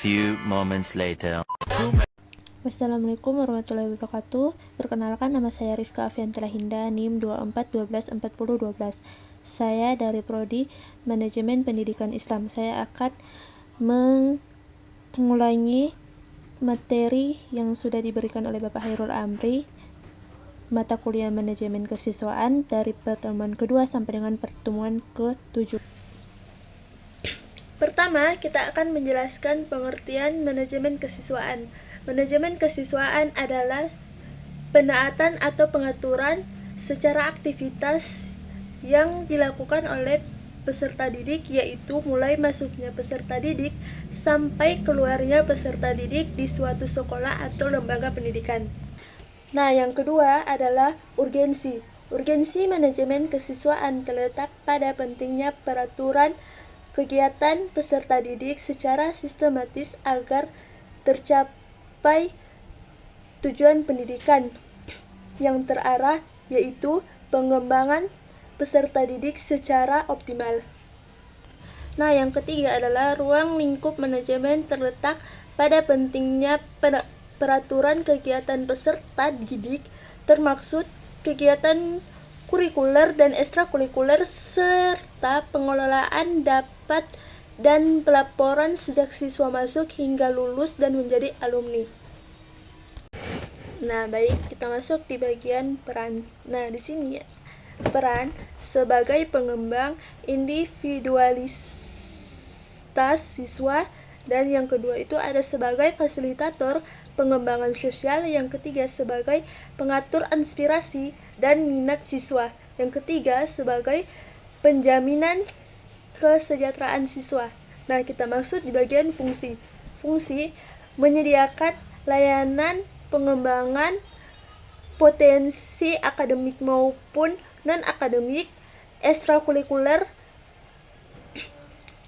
Few moments later. Wassalamualaikum warahmatullahi wabarakatuh. Perkenalkan, nama saya Rifka Afianti Hinda, NIM 24124012. Saya dari Prodi Manajemen Pendidikan Islam. Saya akan mengulangi materi yang sudah diberikan oleh Bapak Hairul Amri, mata kuliah manajemen kesiswaan dari pertemuan kedua sampai dengan pertemuan ke-7. Pertama, kita akan menjelaskan pengertian manajemen kesiswaan. Manajemen kesiswaan adalah penaatan atau pengaturan secara aktivitas yang dilakukan oleh peserta didik, yaitu mulai masuknya peserta didik sampai keluarnya peserta didik di suatu sekolah atau lembaga pendidikan. Nah, yang kedua adalah urgensi. Urgensi manajemen kesiswaan terletak pada pentingnya peraturan kegiatan peserta didik secara sistematis agar tercapai tujuan pendidikan yang terarah, yaitu pengembangan peserta didik secara optimal. Nah, yang ketiga adalah ruang lingkup manajemen terletak pada pentingnya peraturan kegiatan peserta didik, termaksud kegiatan kurikuler dan ekstrakurikuler serta pengelolaan dapat dan pelaporan sejak siswa masuk hingga lulus dan menjadi alumni. Nah, baik, kita masuk di bagian peran. Nah, di sini peran sebagai pengembang individualitas siswa, dan yang kedua itu ada sebagai fasilitator pengembangan sosial, yang ketiga sebagai pengatur inspirasi dan minat siswa, yang ketiga sebagai penjaminan kesejahteraan siswa. Nah, kita masuk di bagian fungsi. Fungsi menyediakan layanan pengembangan potensi akademik maupun non-akademik, ekstrakurikuler,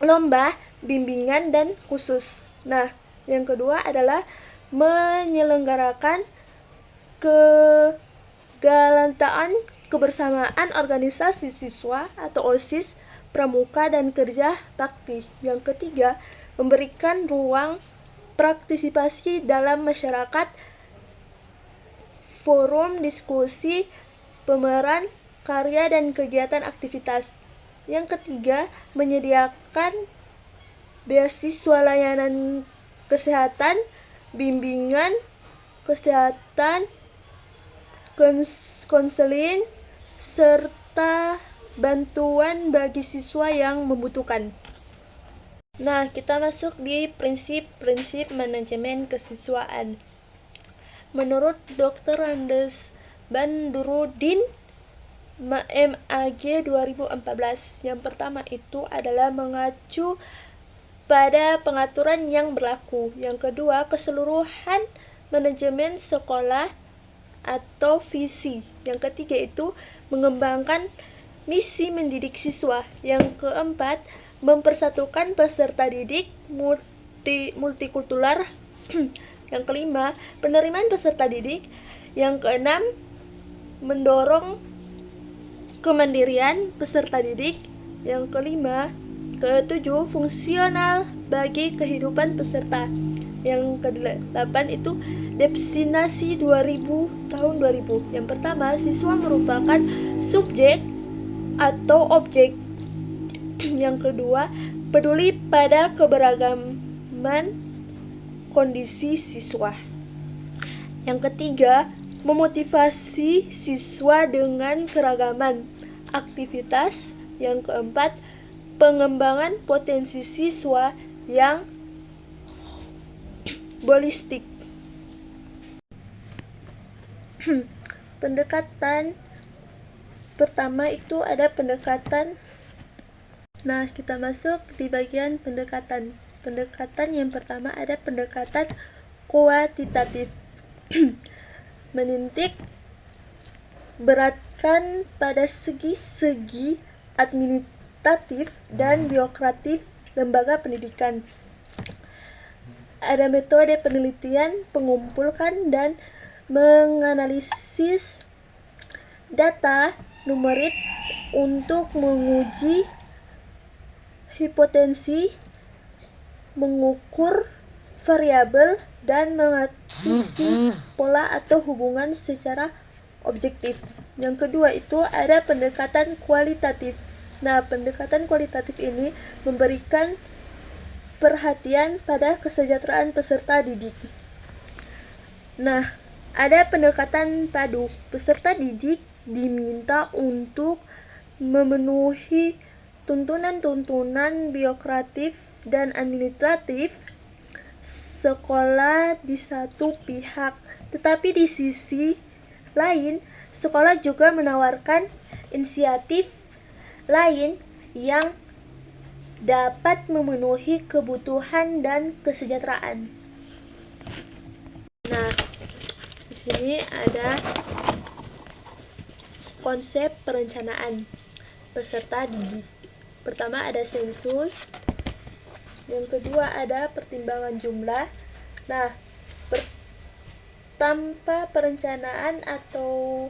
lomba, bimbingan, dan khusus. Nah, yang kedua adalah menyelenggarakan kegalantaan kebersamaan organisasi siswa atau OSIS, pramuka, dan kerja bakti. Yang ketiga, memberikan ruang partisipasi dalam masyarakat, forum diskusi, pemeran karya, dan kegiatan aktivitas. Yang ketiga, menyediakan beasiswa layanan kesehatan, bimbingan kesehatan, konseling, serta bantuan bagi siswa yang membutuhkan. Nah, kita masuk di prinsip-prinsip manajemen kesiswaan. Menurut Dr. Andes Bandurudin, MAG 2014, yang pertama itu adalah mengacu pada pengaturan yang berlaku. Yang kedua, keseluruhan manajemen sekolah atau visi. Yang ketiga itu mengembangkan misi mendidik siswa. Yang keempat, mempersatukan peserta didik multikultural. Yang kelima, penerimaan peserta didik. Yang keenam, mendorong kemandirian peserta didik. Yang ketujuh, fungsional bagi kehidupan peserta. Yang kedelapan itu destinasi 2000 tahun 2000. Yang pertama, siswa merupakan subjek atau objek. Yang kedua, peduli pada keberagaman kondisi siswa. Yang ketiga, memotivasi siswa dengan keragaman aktivitas. Yang keempat, pengembangan potensi siswa yang holistik. Pendekatan pertama itu ada pendekatan. Nah, kita masuk di bagian pendekatan. Pendekatan yang pertama ada pendekatan kuantitatif. Menitik beratkan pada segi-segi administratif dan birokratif lembaga pendidikan. Ada metode penelitian, mengumpulkan dan menganalisis data numerik untuk menguji hipotensi, mengukur variabel, dan mengadopsi pola atau hubungan secara objektif. Yang kedua itu ada pendekatan kualitatif. Nah, pendekatan kualitatif ini memberikan perhatian pada kesejahteraan peserta didik. Nah, ada pendekatan padu. Peserta didik diminta untuk memenuhi tuntunan-tuntunan birokratif dan administratif sekolah di satu pihak, tetapi di sisi lain sekolah juga menawarkan inisiatif lain yang dapat memenuhi kebutuhan dan kesejahteraan. Nah, di sini ada konsep perencanaan peserta didik. Pertama ada sensus, yang kedua ada pertimbangan jumlah. Nah, tanpa perencanaan atau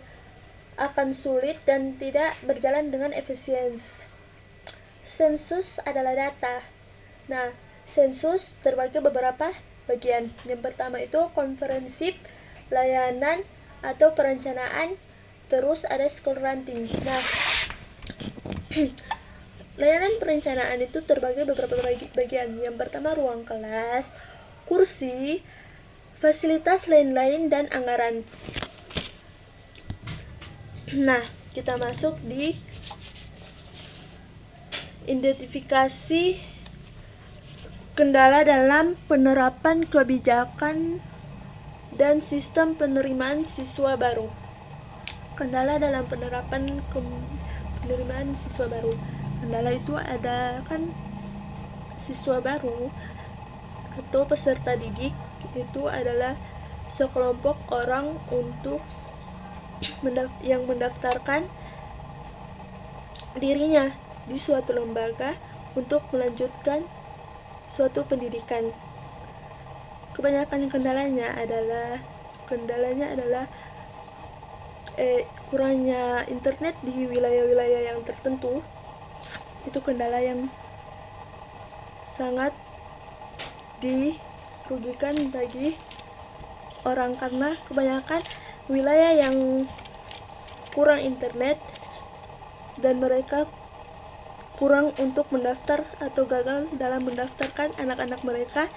akan sulit dan tidak berjalan dengan efisiensi. Sensus adalah data. Nah, sensus terbagi beberapa bagian. Yang pertama itu komprehensif, layanan atau perencanaan, terus ada school ranting. Nah, layanan perencanaan itu terbagi beberapa bagian. Yang pertama ruang kelas, kursi, fasilitas lain-lain, dan anggaran. Nah, kita masuk di identifikasi kendala dalam penerapan kebijakan dan sistem penerimaan siswa baru. Kendala dalam penerapan penerimaan siswa baru. Kendala itu ada kan siswa baru atau peserta didik itu adalah sekelompok orang untuk yang mendaftarkan dirinya di suatu lembaga untuk melanjutkan suatu pendidikan. Kebanyakan kendalanya adalah kurangnya internet di wilayah-wilayah yang tertentu. Itu kendala yang sangat dirugikan bagi orang karena kebanyakan wilayah yang kurang internet dan mereka kurang untuk mendaftar atau gagal dalam mendaftarkan anak-anak mereka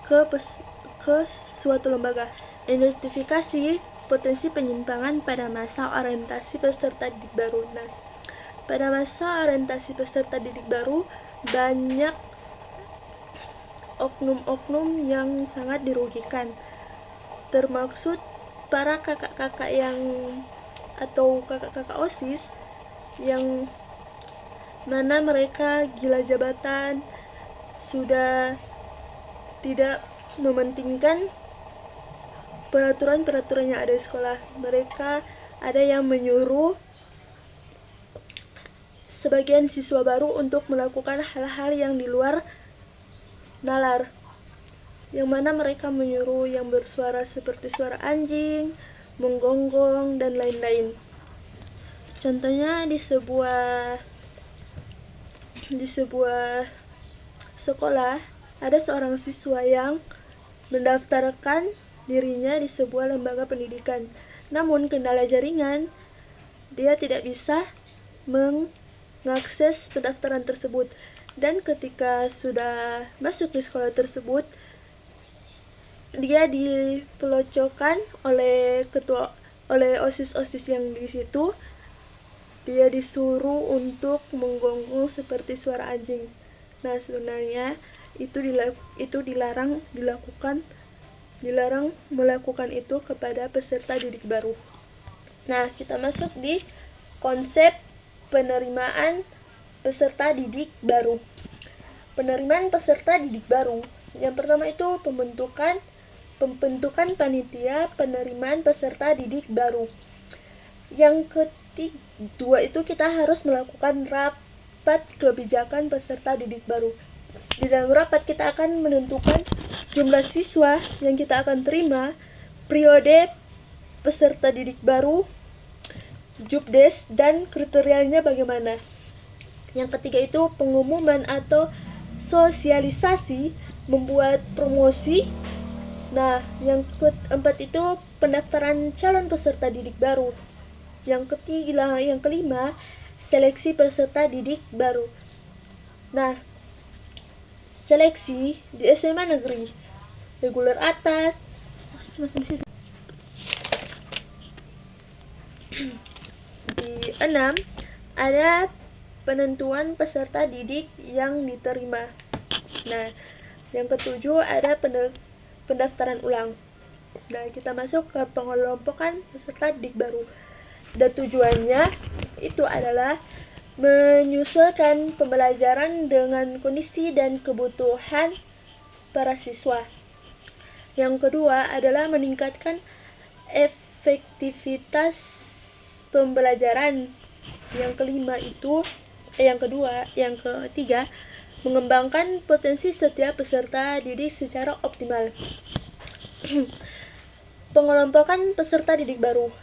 ke suatu lembaga. Identifikasi potensi penyimpangan pada masa orientasi peserta didik baru. Nah, pada masa orientasi peserta didik baru banyak oknum-oknum yang sangat dirugikan, termaksud para kakak-kakak atau kakak-kakak OSIS yang mana mereka gila jabatan, sudah tidak mementingkan peraturan-peraturan yang ada di sekolah. Mereka ada yang menyuruh sebagian siswa baru untuk melakukan hal-hal yang di luar nalar, yang mana mereka menyuruh yang bersuara seperti suara anjing, menggonggong, dan lain-lain. Contohnya di sebuah sekolah ada seorang siswa yang mendaftarkan dirinya di sebuah lembaga pendidikan. Namun kendala jaringan, dia tidak bisa mengakses pendaftaran tersebut. Dan ketika sudah masuk di sekolah tersebut, dia dipelocokkan oleh OSIS-OSIS yang di situ. Dia disuruh untuk menggonggong seperti suara anjing. Nah, sebenarnya itu dilarang melakukan itu kepada peserta didik baru. Nah, kita masuk di konsep penerimaan peserta didik baru. Penerimaan peserta didik baru. Yang pertama itu pembentukan panitia penerimaan peserta didik baru. Yang kedua itu kita harus melakukan rapat kebijakan peserta didik baru. Di dalam rapat kita akan menentukan jumlah siswa yang kita akan terima, periode peserta didik baru, jobdesk, dan kriterianya bagaimana. Yang ketiga itu pengumuman atau sosialisasi membuat promosi. Nah, yang keempat itu pendaftaran calon peserta didik baru. Yang kelima, seleksi peserta didik baru. Nah, seleksi di SMA negeri reguler atas di 6 ada penentuan peserta didik yang diterima. Nah, yang ketujuh ada pendaftaran ulang. Nah, kita masuk ke pengelompokan peserta didik baru. Dan tujuannya itu adalah menyesuaikan pembelajaran dengan kondisi dan kebutuhan para siswa. Yang kedua adalah meningkatkan efektivitas pembelajaran. Yang ketiga, mengembangkan potensi setiap peserta didik secara optimal. Pengelompokan peserta didik baru.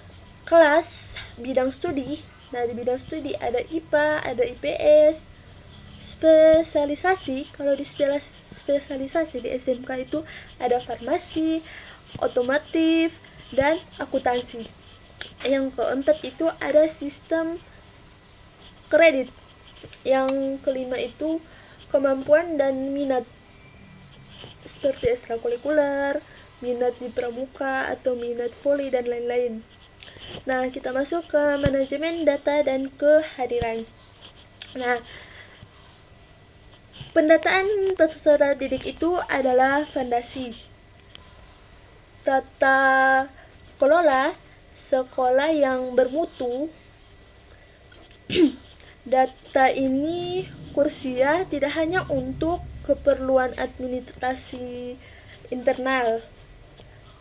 Kelas bidang studi. Nah, di bidang studi ada IPA, ada IPS. Spesialisasi, kalau di spesialisasi di SMK itu ada farmasi, otomotif, dan akuntansi. Yang keempat itu ada sistem kredit. Yang kelima itu kemampuan dan minat, seperti ekstrakurikuler, minat di pramuka atau minat voli dan lain-lain. Nah, kita masuk ke manajemen data dan kehadiran. Nah, pendataan peserta didik itu adalah fondasi tata kelola sekolah yang bermutu. Data ini krusial tidak hanya untuk keperluan administrasi internal,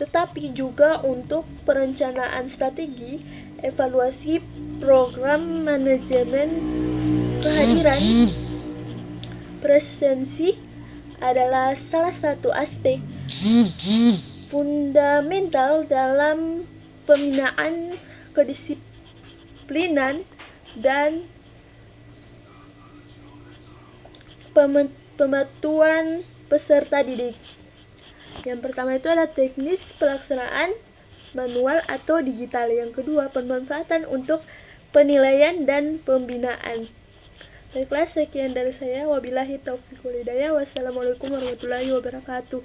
tetapi juga untuk perencanaan strategi, evaluasi program manajemen kehadiran. Presensi adalah salah satu aspek fundamental dalam pembinaan kedisiplinan dan pematuan peserta didik. Yang pertama itu adalah teknis pelaksanaan manual atau digital. Yang kedua, pemanfaatan untuk penilaian dan pembinaan. Baiklah, sekian dari saya. Wabillahi taufiq wal hidayah. Wassalamualaikum warahmatullahi wabarakatuh.